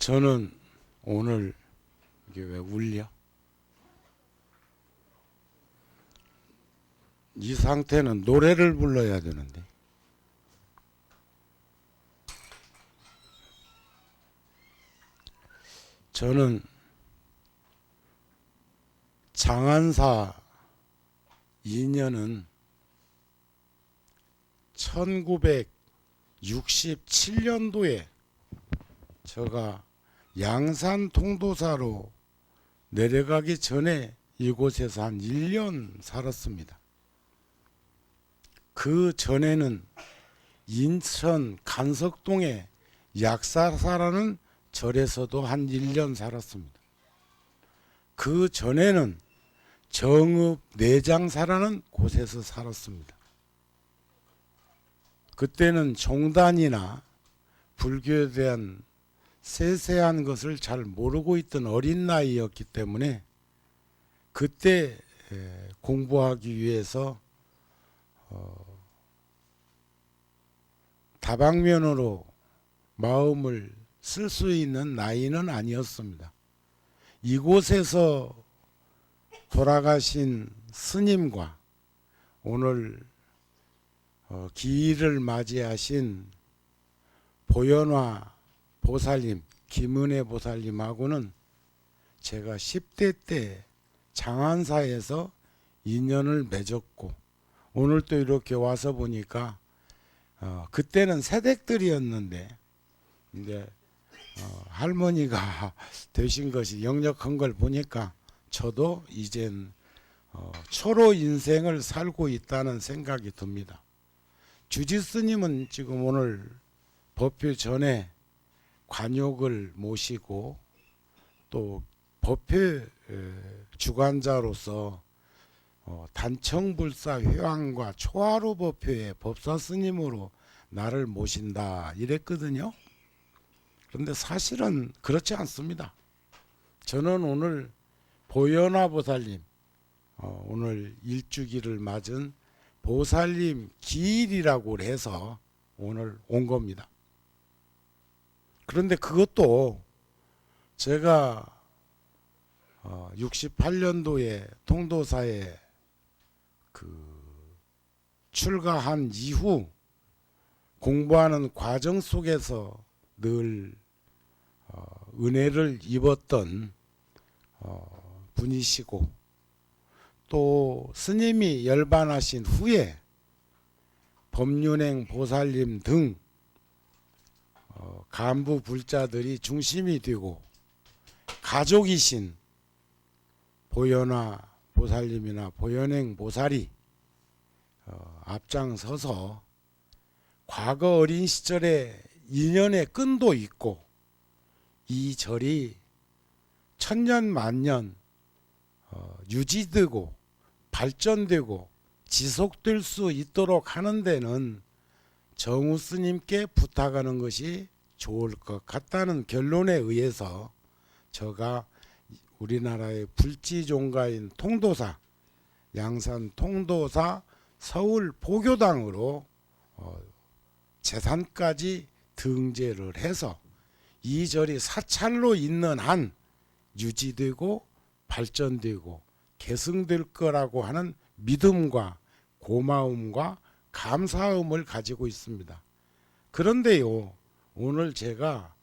저는 오늘 이게 왜 울려? 이 상태는 노래를 불러야 되는데 저는 장안사 2년은 1967년도에 제가 양산 통도사로 내려가기 전에 이곳에서 한 1년 살았습니다. 그 전에는 인천 간석동에 약사사라는 절에서도 한 1년 살았습니다. 그 전에는 정읍 내장사라는 곳에서 살았습니다. 그때는 종단이나 불교에 대한 세세한 것을 잘 모르고 있던 어린 나이였기 때문에 그때 공부하기 위해서 다방면으로 마음을 쓸 수 있는 나이는 아니었습니다. 이곳에서 돌아가신 스님과 오늘 기일을 맞이하신 보현화 보살님, 김은혜 보살님하고는 제가 10대 때 장안사에서 인연을 맺었고 오늘 또 이렇게 와서 보니까 그때는 새댁들이었는데 이제 할머니가 되신 것이 역력한 걸 보니까 저도 이젠 초로 인생을 살고 있다는 생각이 듭니다. 주지스님은 지금 오늘 법회 전에 관욕을 모시고 또 법회 주관자로서 단청불사 회왕과 초하루 법회의 법사스님으로 나를 모신다 이랬거든요. 그런데 사실은 그렇지 않습니다. 저는 오늘 보현화 보살님 오늘 일주기를 맞은 보살님 기일이라고 해서 오늘 온 겁니다. 그런데 그것도 제가 68년도에 통도사에 출가한 이후 공부하는 과정 속에서 늘 은혜를 입었던 분이시고 또 스님이 열반하신 후에 법륜행 보살님 등 간부 불자들이 중심이 되고 가족이신 보현화 보살님이나 보현행 보살이 앞장서서 과거 어린 시절의 인연의 끈도 있고 이 절이 천년 만년 유지되고 발전되고 지속될 수 있도록 하는 데는 정우 스님께 부탁하는 것이 좋을 것 같다는 결론에 의해서 제가 우리나라의 불지종가인 통도사 양산 통도사 서울 보교당으로 재산까지 등재를 해서 이 절이 사찰로 있는 한 유지되고 발전되고 계승될 거라고 하는 믿음과 고마움과 감사함을 가지고 있습니다. 그런데요, 오늘 제가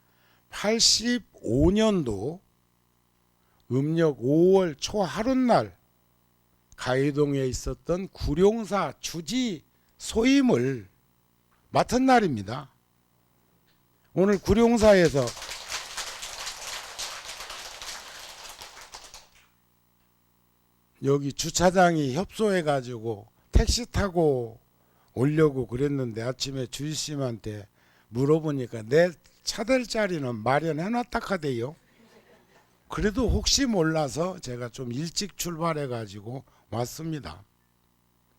85년도 음력 5월 초 하룻날 가이동에 있었던 구룡사 주지 소임을 맡은 날입니다. 오늘 구룡사에서 여기 주차장이 협소해 가지고 택시 타고 오려고 그랬는데 아침에 주지스님한테 물어보니까 내 차댈 자리는 마련해 놨다 카대요. 그래도 혹시 몰라서 제가 좀 일찍 출발해 가지고 왔습니다.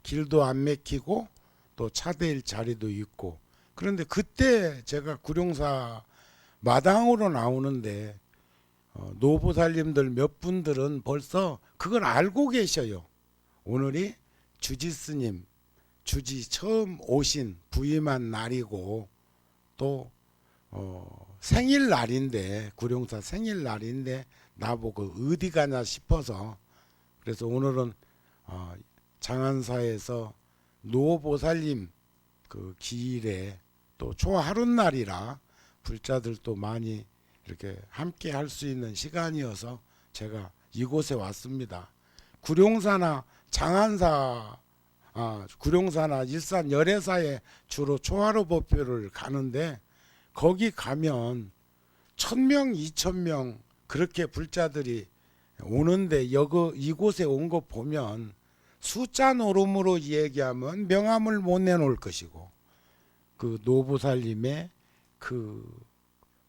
길도 안 막히고 또 차댈 자리도 있고. 그런데 그때 제가 구룡사 마당으로 나오는데 노보살님들 몇 분들은 벌써 그걸 알고 계셔요. 오늘이 주지스님 주지 처음 오신 부임한 날이고 또 생일날인데, 구룡사 생일날인데 나보고 어디 가냐 싶어서, 그래서 오늘은 장안사에서 노보살님 그 기일에 또 초하룻날이라 불자들도 많이 이렇게 함께 할 수 있는 시간이어서 제가 이곳에 왔습니다. 구룡사나 장안사, 구룡사나 일산 열애사에 주로 초하루 법회를 가는데, 거기 가면 1000명, 2000명 그렇게 불자들이 오는데, 이곳에 온 거 보면 숫자 노름으로 얘기하면 명함을 못 내놓을 것이고, 그 노보살님의 그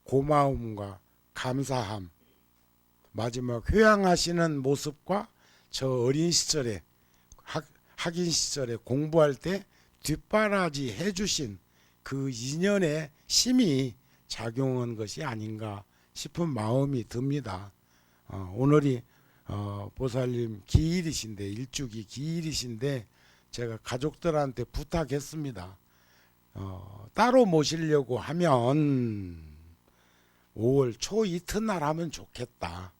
고마움과 감사함, 마지막 회양하시는 모습과 저 어린 시절에 학인 시절에 공부할 때 뒷바라지 해주신 그 인연의 힘이 작용한 것이 아닌가 싶은 마음이 듭니다. 오늘이 보살님 기일이신데, 일주기 기일이신데 제가 가족들한테 부탁했습니다. 따로 모시려고 하면 5월 초 이튿날 하면 좋겠다.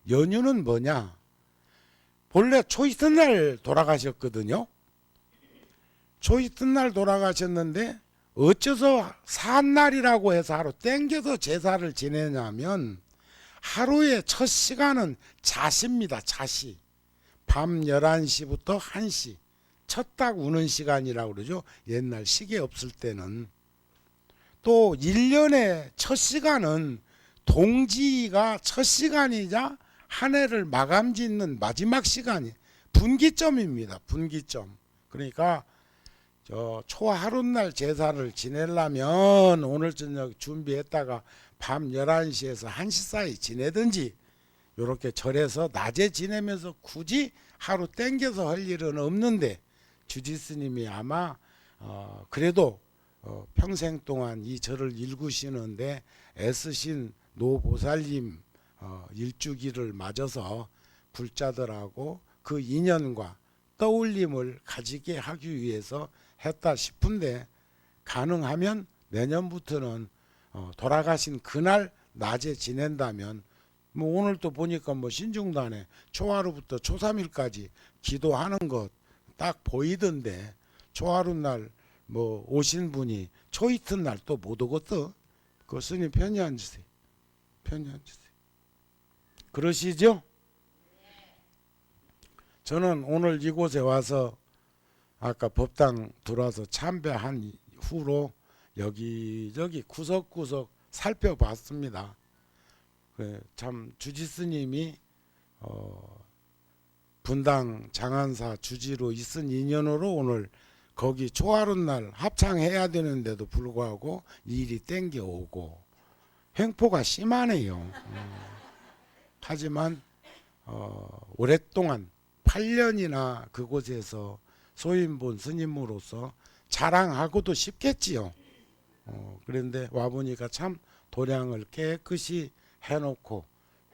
연휴는 뭐냐? 본래 초 이튿날 돌아가셨거든요. 초 이튿날 돌아가셨는데 어째서 산날이라고 해서 하루 땡겨서 제사를 지내냐면, 하루의 첫 시간은 자시입니다. 자시. 밤 11시부터 1시. 첫 딱 우는 시간이라고 그러죠. 옛날 시계 없을 때는. 또 1년의 첫 시간은 동지가 첫 시간이자 한 해를 마감 짓는 마지막 시간이 분기점입니다. 분기점. 그러니까 저 초하룻날 제사를 지내려면 오늘 저녁 준비했다가 밤 11시에서 1시 사이 지내든지, 이렇게 절에서 낮에 지내면서 굳이 하루 땡겨서 할 일은 없는데, 주지스님이 아마 그래도 평생 동안 이 절을 일구시는데 애쓰신 노보살님 일주기를 맞아서 불자들하고 그 인연과 떠올림을 가지게 하기 위해서 했다 싶은데, 가능하면 내년부터는 돌아가신 그날 낮에 지낸다면, 뭐 오늘도 보니까 뭐 신중단에 초하루부터 초3일까지 기도하는 것 딱 보이던데, 초하룻날 뭐 오신 분이 초 이튿날 또 못 오겠어? 그 스님 편히 앉으세요. 편히 앉으세요. 그러시죠? 저는 오늘 이곳에 와서 아까 법당 들어와서 참배한 후로 여기저기 구석구석 살펴봤습니다. 참 주지스님이 분당 장안사 주지로 있은 인연으로 오늘 거기 초하룻날 합창해야 되는데도 불구하고 일이 땡겨오고 횡포가 심하네요. 하지만 오랫동안 8년이나 그곳에서 소인본 스님으로서 자랑하고도 싶겠지요. 그런데 와보니까 참 도량을 깨끗이 해놓고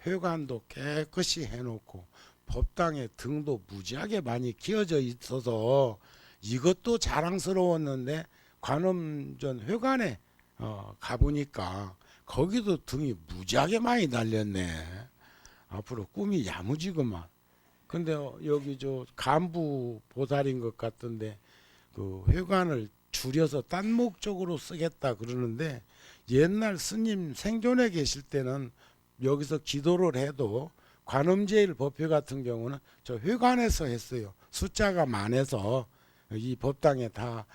회관도 깨끗이 해놓고 법당에 등도 무지하게 많이 끼어져 있어서 이것도 자랑스러웠는데, 관음전 회관에 가보니까 거기도 등이 무지하게 많이 달렸네. 앞으로 꿈이 야무지구만. 근데 여기 저 간부 보살인 것 같던데 그 회관을 줄여서 딴 목적으로 쓰겠다 그러는데, 옛날 스님 생존에 계실 때는 여기서 기도를 해도 관음제일 법회 같은 경우는 저 회관에서 했어요. 숫자가 많아서 이 법당에 다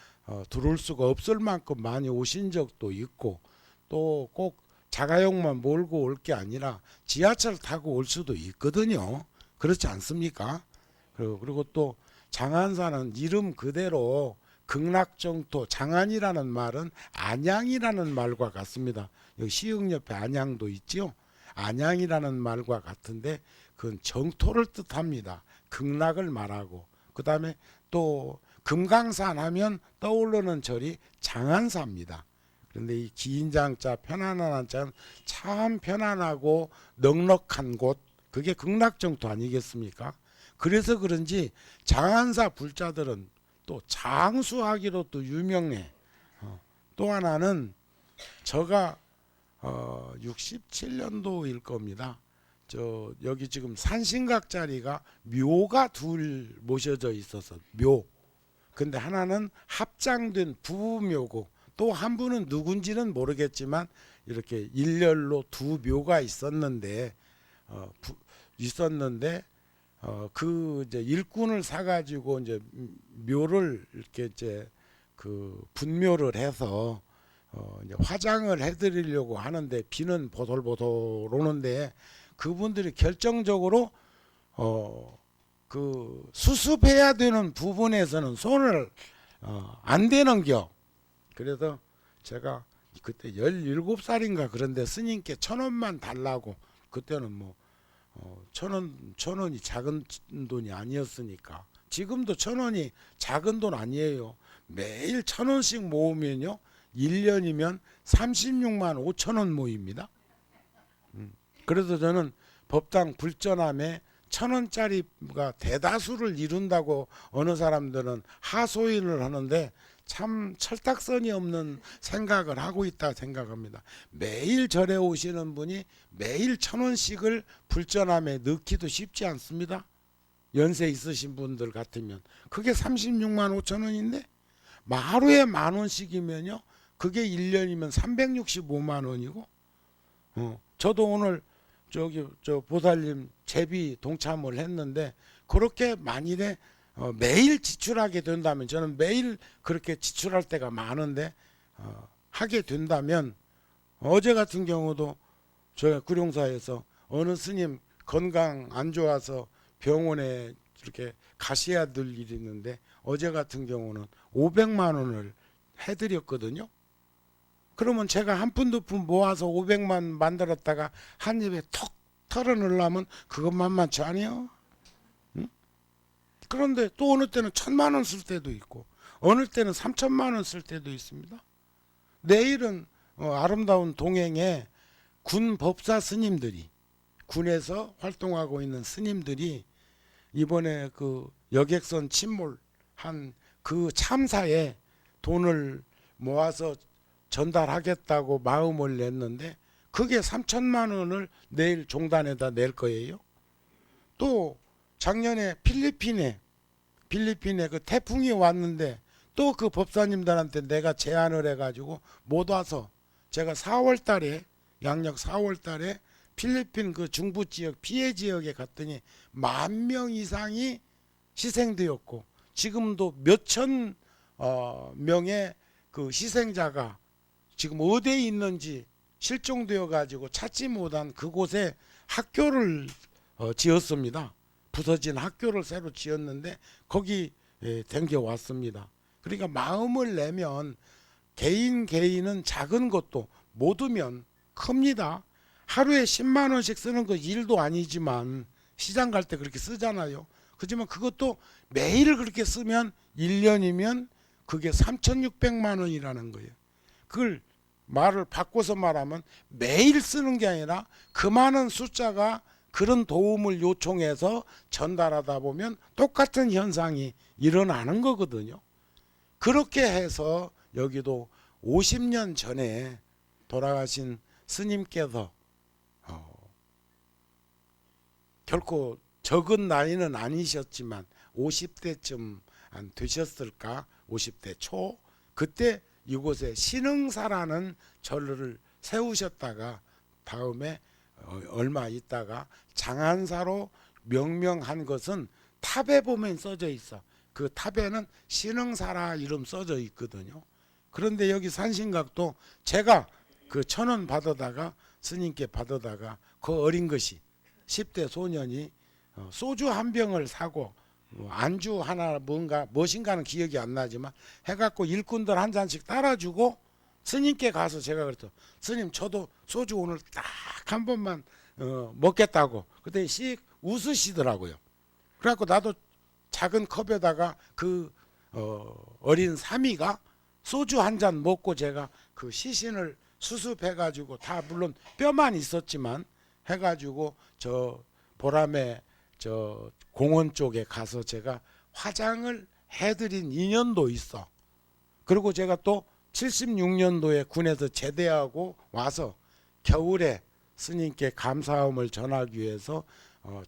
들어올 수가 없을 만큼 많이 오신 적도 있고, 또 꼭 자가용만 몰고 올 게 아니라 지하철 타고 올 수도 있거든요. 그렇지 않습니까? 그리고 또 장안사는 이름 그대로 극락정토, 장안이라는 말은 안양이라는 말과 같습니다. 여기 시흥 옆에 안양도 있지요. 안양이라는 말과 같은데 그건 정토를 뜻합니다. 극락을 말하고, 그 다음에 또 금강산 하면 떠오르는 절이 장안사입니다. 그런데 이 기인장자 편안한 한자는 참 편안하고 넉넉한 곳, 그게 극락정토 아니겠습니까? 그래서 그런지 장안사 불자들은 또 장수하기로 또 유명해. 또 하나는 저가 67년도일 겁니다. 여기 지금 산신각 자리가 묘가 둘 모셔져 있어서 묘. 근데 하나는 합장된 부묘고 또 한 분은 누군지는 모르겠지만 이렇게 일렬로 두 묘가 있었는데 그 이제 일꾼을 사가지고 이제 묘를 이렇게 이제 그 분묘를 해서 이제 화장을 해드리려고 하는데 비는 보돌보돌 오는데 그분들이 결정적으로 그 수습해야 되는 부분에서는 손을 안 대는겨. 그래서 제가 그때 17살인가 그런데 스님께 1,000원만 달라고 그때는 뭐 천 원이 작은 돈이 아니었으니까 지금도 1,000원이 작은 돈 아니에요. 매일 1,000원씩 모으면요 1년이면 36만 5천 원 모입니다. 그래서 저는 법당 불전함에 1,000원짜리가 대다수를 이룬다고 어느 사람들은 하소연을 하는데 참 철딱선이 없는 생각을 하고 있다 생각합니다. 매일 절에 오시는 분이 매일 1,000원씩을 불전함에 넣기도 쉽지 않습니다. 연세 있으신 분들 같으면 그게 36만 5천 원인데 하루에 10,000원씩이면요 그게 1년이면 365만 원이고 저도 오늘 저 보살님 제비 동참을 했는데 그렇게 만일에 매일 지출하게 된다면 저는 매일 그렇게 지출할 때가 많은데 하게 된다면 어제 같은 경우도 저희 구룡사에서 어느 스님 건강 안 좋아서 병원에 이렇게 가셔야 될 일이 있는데 어제 같은 경우는 500만 원을 해드렸거든요. 그러면 제가 한 푼 두 푼 모아서 500만 만들었다가 한 입에 턱 털어넣으려면 그것만 많지 아니요? 응? 그런데 또 어느 때는 1,000만 원 쓸 때도 있고 어느 때는 3,000만 원 쓸 때도 있습니다. 내일은 아름다운 동행에 군 법사 스님들이 군에서 활동하고 있는 스님들이 이번에 그 여객선 침몰한 그 참사에 돈을 모아서 전달하겠다고 마음을 냈는데 그게 3,000만 원을 내일 종단에다 낼 거예요. 또 작년에 필리핀에 그 태풍이 왔는데 또 그 법사님들한테 내가 제안을 해가지고 못 와서 제가 4월 달에 양력 4월 달에 필리핀 그 중부 지역 피해 지역에 갔더니 10,000명 이상이 희생되었고 지금도 몇천 명의 그 희생자가 지금 어디에 있는지 실종되어 가지고 찾지 못한 그곳에 학교를 지었습니다. 부서진 학교를 새로 지었는데 거기 댕겨 왔습니다. 그러니까 마음을 내면 개인은 작은 것도 모두면 큽니다. 하루에 10만 원씩 쓰는 거 일도 아니지만 시장 갈 때 그렇게 쓰잖아요. 그렇지만 그것도 매일 그렇게 쓰면 1년이면 그게 3,600만 원이라는 거예요. 그걸 말을 바꿔서 말하면 매일 쓰는 게 아니라 그 많은 숫자가 그런 도움을 요청해서 전달하다 보면 똑같은 현상이 일어나는 거거든요. 그렇게 해서 여기도 50년 전에 돌아가신 스님께서 결코 적은 나이는 아니셨지만 50대쯤 안 되셨을까? 50대 초 그때 이곳에 신흥사라는 절을 세우셨다가 다음에 얼마 있다가 장안사로 명명한 것은 탑에 보면 써져 있어. 그 탑에는 신흥사라 이름 써져 있거든요. 그런데 여기 산신각도 제가 그 1,000원 받아다가 스님께 받아다가 그 어린 것이 10대 소년이 소주 한 병을 사고 안주 하나 뭔가 무엇인가는 기억이 안 나지만 해갖고 일꾼들 한 잔씩 따라주고 스님께 가서 제가 그랬죠. 스님 저도 소주 오늘 딱 한 번만 먹겠다고. 그때 씩 웃으시더라고요. 그래갖고 나도 작은 컵에다가 그 어린 사미가 소주 한 잔 먹고 제가 그 시신을 수습해가지고 다 물론 뼈만 있었지만 해가지고 저 보람에 저 공원 쪽에 가서 제가 화장을 해드린 인연도 있어. 그리고 제가 또 76년도에 군에서 제대하고 와서 겨울에 스님께 감사함을 전하기 위해서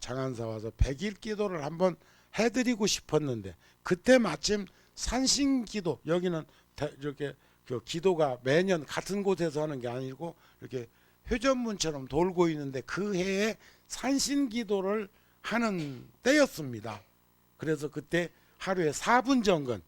장안사 와서 100일 기도를 한번 해드리고 싶었는데 그때 마침 산신기도 여기는 이렇게 그 기도가 매년 같은 곳에서 하는 게 아니고 이렇게 회전문처럼 돌고 있는데 그 해에 산신기도를 하는 때였습니다. 그래서 그때 하루에 4분 정근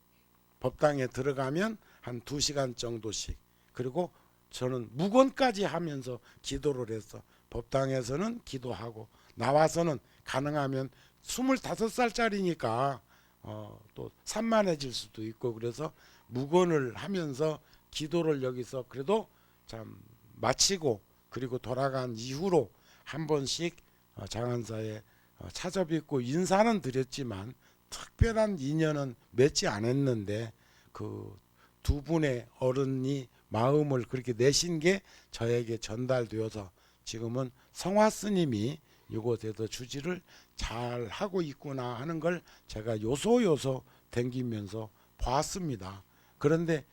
법당에 들어가면 한 2시간 정도씩 그리고 저는 묵언까지 하면서 기도를 해서 법당에서는 기도하고 나와서는 가능하면 25살짜리니까 또 산만해질 수도 있고 그래서 묵언을 하면서 기도를 여기서 그래도 참 마치고 그리고 돌아간 이후로 한 번씩 장안사에 찾아뵙고 인사는 드렸지만 특별한 인연은 맺지 않았는데 그 두 분의 어른이 마음을 그렇게 내신 게 저에게 전달되어서 지금은 성화 스님이 이곳에서 주지를 잘 하고 있구나 하는 걸 제가 요소요소 댕기면서 봤습니다. 그런데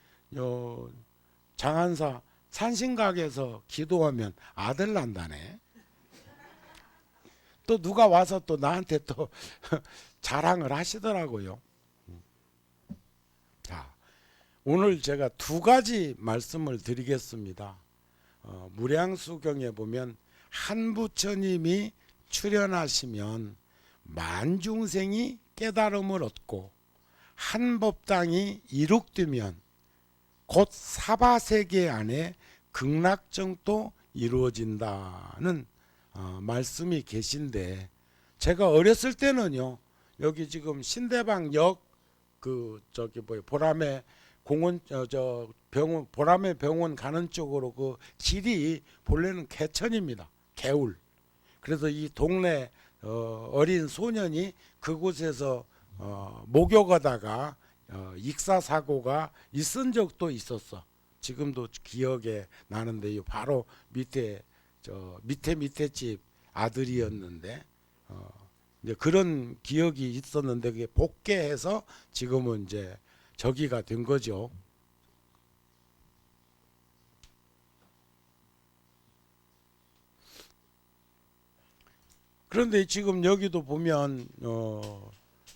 장안사 산신각에서 기도하면 아들 난다네. 또 누가 와서 또 나한테 또 자랑을 하시더라고요. 자, 오늘 제가 2가지 말씀을 드리겠습니다. 무량수경에 보면 한 부처님이 출현하시면 만중생이 깨달음을 얻고 한 법당이 이룩되면 곧 사바세계 안에 극락정도 이루어진다는 말씀이 계신데 제가 어렸을 때는요 여기 지금 신대방역 그 저기 뭐야 보람의 공원 저 병원 보람의 병원 가는 쪽으로 그 길이 본래는 개천입니다. 개울. 그래서 이 동네 어린 소년이 그곳에서 목욕하다가 익사 사고가 있은 적도 있었어. 지금도 기억에 나는데요. 바로 밑에 밑에 집 아들이었는데 이제 그런 기억이 있었는데 그게 복개해서 지금은 이제 저기가 된 거죠. 그런데 지금 여기도 보면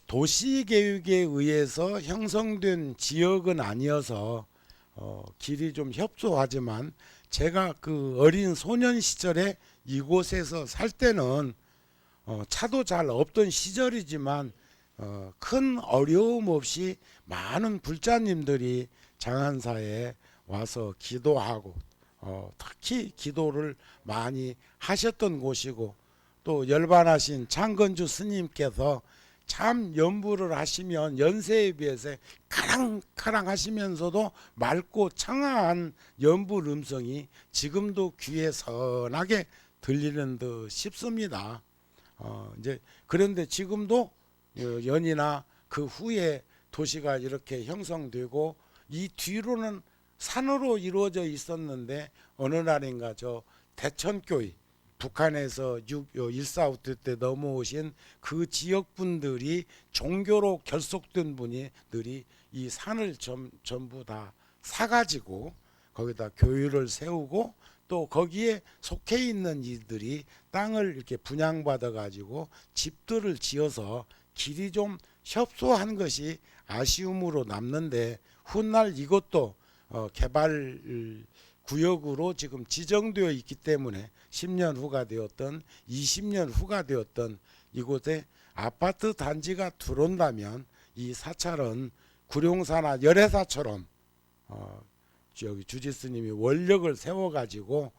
도시계획에 의해서 형성된 지역은 아니어서 길이 좀 협소하지만 제가 그 어린 소년 시절에 이곳에서 살 때는 차도 잘 없던 시절이지만 큰 어려움 없이 많은 불자님들이 장안사에 와서 기도하고 특히 기도를 많이 하셨던 곳이고 또 열반하신 창건주 스님께서 참 연부를 하시면 연세에 비해서 카랑카랑 하시면서도 맑고 청아한 연부 음성이 지금도 귀에 선하게 들리는 듯 싶습니다. 이제 그런데 지금도 연이나 그 후에 도시가 이렇게 형성되고 이 뒤로는 산으로 이루어져 있었는데 어느 날인가 저 대천교회 북한에서 1.4 때 넘어오신 그 지역 분들이 종교로 결속된 분들이 이 산을 전부 다 사가지고 거기다 교회를 세우고 또 거기에 속해 있는 이들이 땅을 이렇게 분양받아 가지고 집들을 지어서 길이 좀 협소한 것이 아쉬움으로 남는데 훗날 이것도 개발 구역으로 지금 지정되어 있기 때문에 10년 후가 되었던 20년 후가 되었던 이곳에 아파트 단지가 들어온다면 이 사찰은 구룡사나 열애사처럼 여기 주지스님이 원력을 세워가지고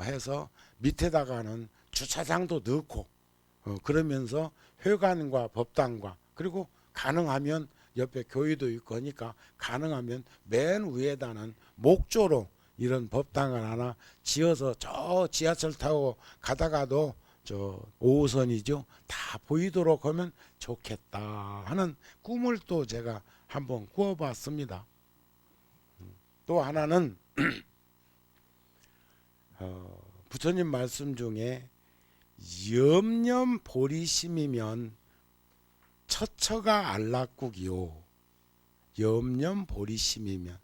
해서 밑에다가는 주차장도 넣고 그러면서 회관과 법당과 그리고 가능하면 옆에 교회도 있고 하니까 가능하면 맨 위에다는 목조로 이런 법당을 하나 지어서 저 지하철 타고 가다가도 저 5호선이죠. 다 보이도록 하면 좋겠다 하는 꿈을 또 제가 한번 꾸어봤습니다. 또 하나는 부처님 말씀 중에 염념 보리심이면 처처가 안락국이요. 염념 보리심이면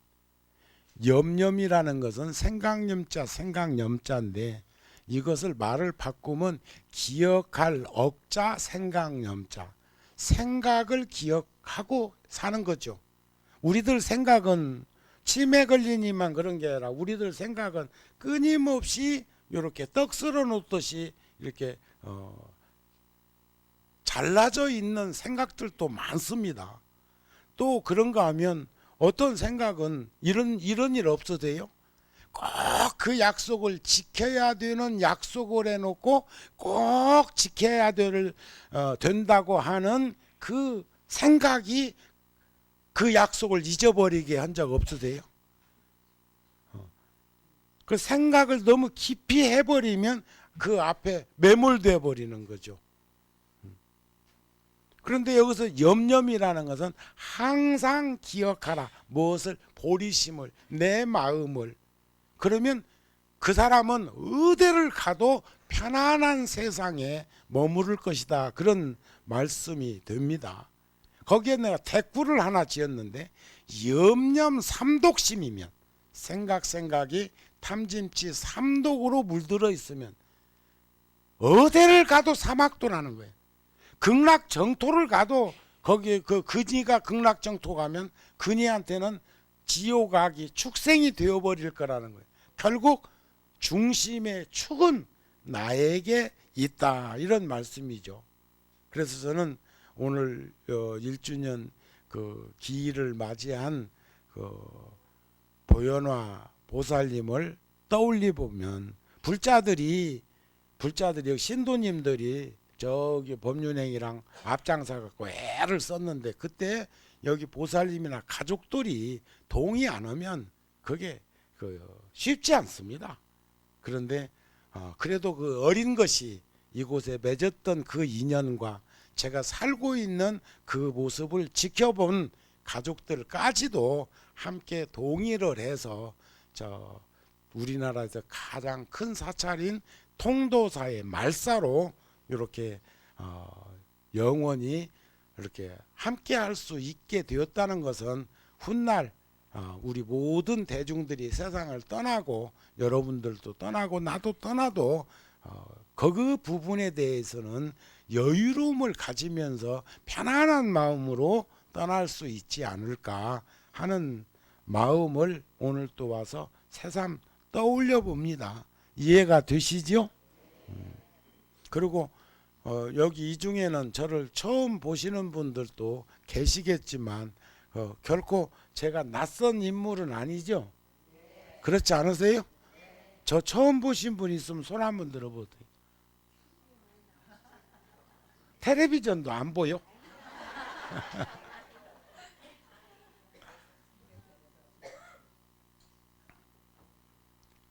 염염이라는 것은 생각염자 생각염자인데 이것을 말을 바꾸면 기억할 억자 생각염자, 생각을 기억하고 사는 거죠. 우리들 생각은 치매 걸리니만 그런 게 아니라 우리들 생각은 끊임없이 이렇게 떡 썰어 놓듯이 이렇게 잘라져 있는 생각들도 많습니다. 또 그런가 하면 어떤 생각은 이런 일 없어도 돼요. 꼭 그 약속을 지켜야 되는 약속을 해놓고 꼭 지켜야 된다고 하는 그 생각이 그 약속을 잊어버리게 한 적 없어도 돼요. 그 생각을 너무 깊이 해버리면 그 앞에 매몰돼 버리는 거죠. 그런데 여기서 염염이라는 것은 항상 기억하라. 무엇을? 보리심을, 내 마음을. 그러면 그 사람은 어디를 가도 편안한 세상에 머무를 것이다. 그런 말씀이 됩니다. 거기에 내가 댓글을 하나 지었는데 염염 삼독심이면 생각이 탐진치 삼독으로 물들어 있으면 어디를 가도 사막도라는 거예요. 극락정토를 가도 거기에 그 근이가 극락정토 가면 근이한테는 지옥악이 축생이 되어버릴 거라는 거예요. 결국 중심의 축은 나에게 있다, 이런 말씀이죠. 그래서 저는 오늘 1주년 그 기일을 맞이한 그 보현화 보살님을 떠올리 보면 불자들이 신도님들이 저기 법륜행이랑 앞장서 갖고 애를 썼는데 그때 여기 보살님이나 가족들이 동의 안 하면 그게 쉽지 않습니다. 그런데 그래도 그 어린 것이 이곳에 맺었던 그 인연과 제가 살고 있는 그 모습을 지켜본 가족들까지도 함께 동의를 해서 저 우리나라에서 가장 큰 사찰인 통도사의 말사로 이렇게 영원히 이렇게 함께 할 수 있게 되었다는 것은 훗날 우리 모든 대중들이 세상을 떠나고 여러분들도 떠나고 나도 떠나도 그 부분에 대해서는 여유로움을 가지면서 편안한 마음으로 떠날 수 있지 않을까 하는 마음을 오늘 또 와서 새삼 떠올려 봅니다. 이해가 되시죠? 그리고 여기 이 중에는 저를 처음 보시는 분들도 계시겠지만 결코 제가 낯선 인물은 아니죠? 그렇지 않으세요? 저 처음 보신 분 있으면 손 한번 들어보세요. 텔레비전도 안 보여?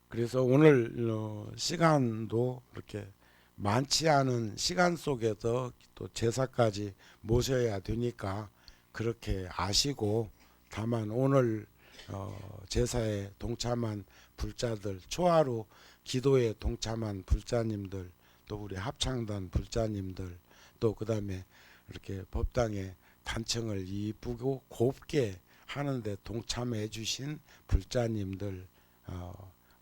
그래서 오늘 시간도 이렇게 많지 않은 시간 속에서 또 제사까지 모셔야 되니까 그렇게 아시고, 다만 오늘 제사에 동참한 불자들, 초하루 기도에 동참한 불자님들, 또 우리 합창단 불자님들, 또 그 다음에 이렇게 법당에 단청을 이쁘고 곱게 하는데 동참해 주신 불자님들,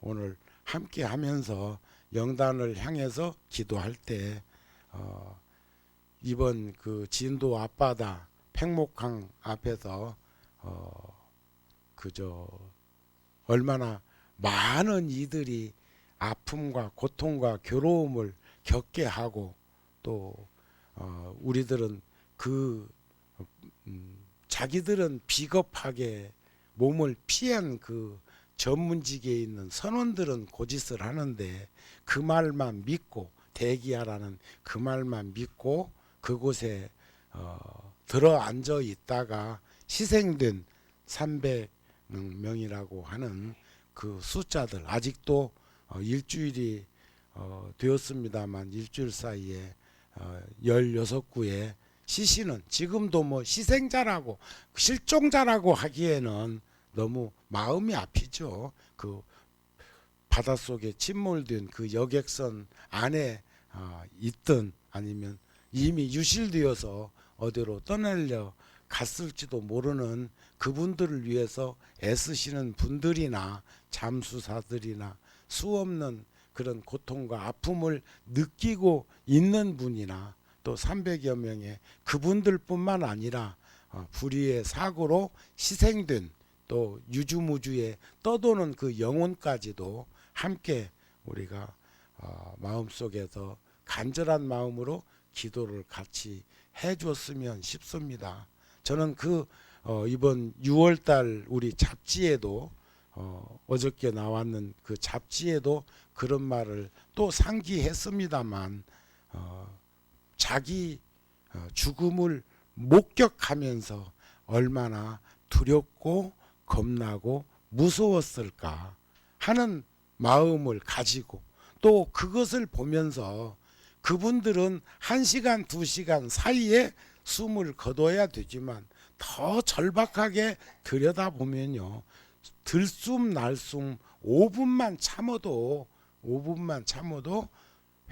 오늘 함께 하면서 영단을 향해서 기도할 때 이번 그 진도 앞바다 팽목항 앞에서 그저 얼마나 많은 이들이 아픔과 고통과 괴로움을 겪게 하고, 또 우리들은 자기들은 비겁하게 몸을 피한 그 전문직에 있는 선원들은 고짓을 하는데 그 말만 믿고 대기하라는 그 말만 믿고 그곳에 들어 앉아 있다가 희생된 300명이라고 하는 그 숫자들, 아직도 일주일이 되었습니다만 일주일 사이에 16구의 시신은 지금도 뭐 희생자라고 실종자라고 하기에는 너무 마음이 아프죠. 그 바닷속에 침몰된 그 여객선 안에 있든 아니면 이미 유실되어서 어디로 떠나려 갔을지도 모르는 그분들을 위해서 애쓰시는 분들이나 잠수사들이나 수없는 그런 고통과 아픔을 느끼고 있는 분이나 또 300여 명의 그분들뿐만 아니라 불의의 사고로 희생된 또 유주무주에 떠도는 그 영혼까지도 함께 우리가 마음속에서 간절한 마음으로 기도를 같이 해줬으면 싶습니다. 저는 이번 6월달 우리 잡지에도 어저께 나왔는 그 잡지에도 그런 말을 또 상기했습니다만 자기 죽음을 목격하면서 얼마나 두렵고 겁나고 무서웠을까 하는 마음을 가지고 또 그것을 보면서 그분들은 1시간 2시간 사이에 숨을 거둬야 되지만 더 절박하게 들여다보면요, 들숨 날숨 5분만 참아도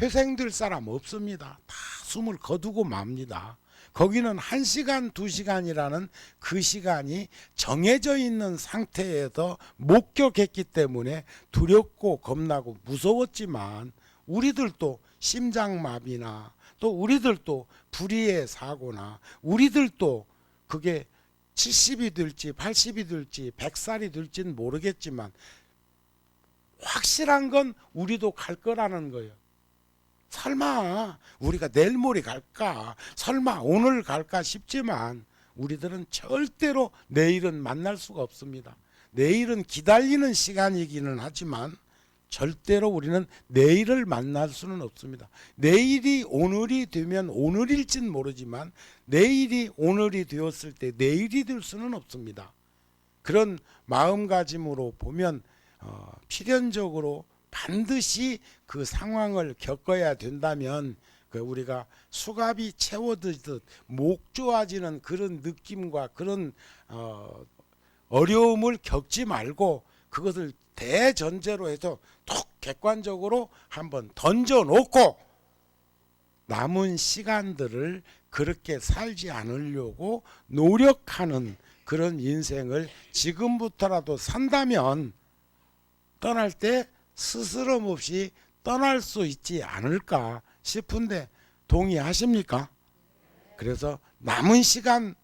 회생될 사람 없습니다. 다 숨을 거두고 맙니다. 거기는 1시간 2시간이라는 그 시간이 정해져 있는 상태에서 목격했기 때문에 두렵고 겁나고 무서웠지만 우리들도 심장마비나 또 우리들도 불의의 사고나 우리들도 그게 70이 될지 80이 될지 100살이 될지는 모르겠지만 확실한 건 우리도 갈 거라는 거예요. 설마 우리가 내일 모레 갈까, 설마 오늘 갈까 싶지만 우리들은 절대로 내일은 만날 수가 없습니다. 내일은 기다리는 시간이기는 하지만 절대로 우리는 내일을 만날 수는 없습니다. 내일이 오늘이 되면 오늘일진 모르지만 내일이 오늘이 되었을 때 내일이 될 수는 없습니다. 그런 마음가짐으로 보면 필연적으로 반드시 그 상황을 겪어야 된다면 우리가 수갑이 채워지듯 목 좋아지는 그런 느낌과 그런 어려움을 겪지 말고 그것을 대전제로 해서 톡 객관적으로 한번 던져놓고 남은 시간들을 그렇게 살지 않으려고 노력하는 그런 인생을 지금부터라도 산다면 떠날 때 스스럼 없이 떠날 수 있지 않을까 싶은데 동의하십니까? 그래서 남은 시간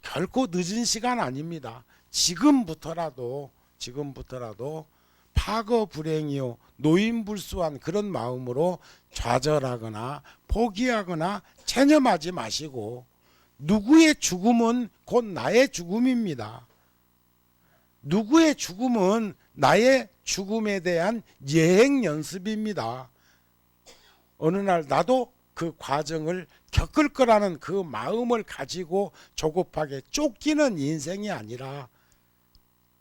결코 늦은 시간 아닙니다. 지금부터라도 파거 불행이요 노인불수한 그런 마음으로 좌절하거나 포기하거나 체념하지 마시고 누구의 죽음은 곧 나의 죽음입니다. 누구의 죽음은 나의 죽음에 대한 예행 연습입니다. 어느 날 나도 그 과정을 겪을 거라는 그 마음을 가지고 조급하게 쫓기는 인생이 아니라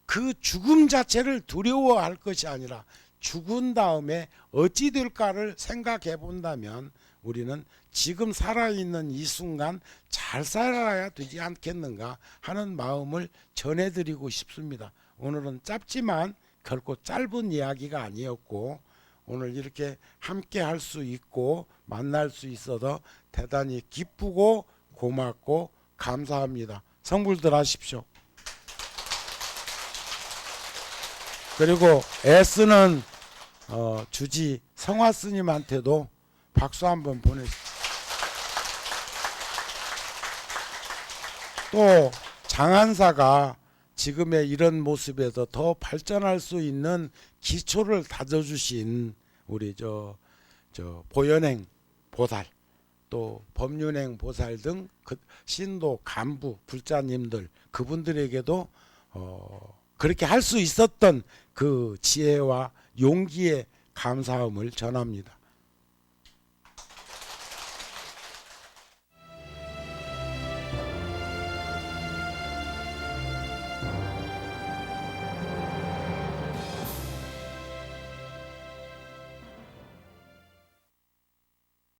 그 죽음 자체를 두려워할 것이 아니라 죽은 다음에 어찌 될까를 생각해 본다면 우리는 지금 살아있는 이 순간 잘 살아야 되지 않겠는가 하는 마음을 전해드리고 싶습니다. 오늘은 짧지만 결코 짧은 이야기가 아니었고 오늘 이렇게 함께 할 수 있고 만날 수 있어서 대단히 기쁘고 고맙고 감사합니다. 성불들 하십시오. 그리고 애쓰는 주지 성화 스님한테도 박수 한번 보내주세요. 또 장한사가 지금의 이런 모습에서 더 발전할 수 있는 기초를 다져주신 우리 보현행 보살 또 법륜행 보살 등 그 신도 간부 불자님들 그분들에게도 그렇게 할 수 있었던 그 지혜와 용기에 감사함을 전합니다.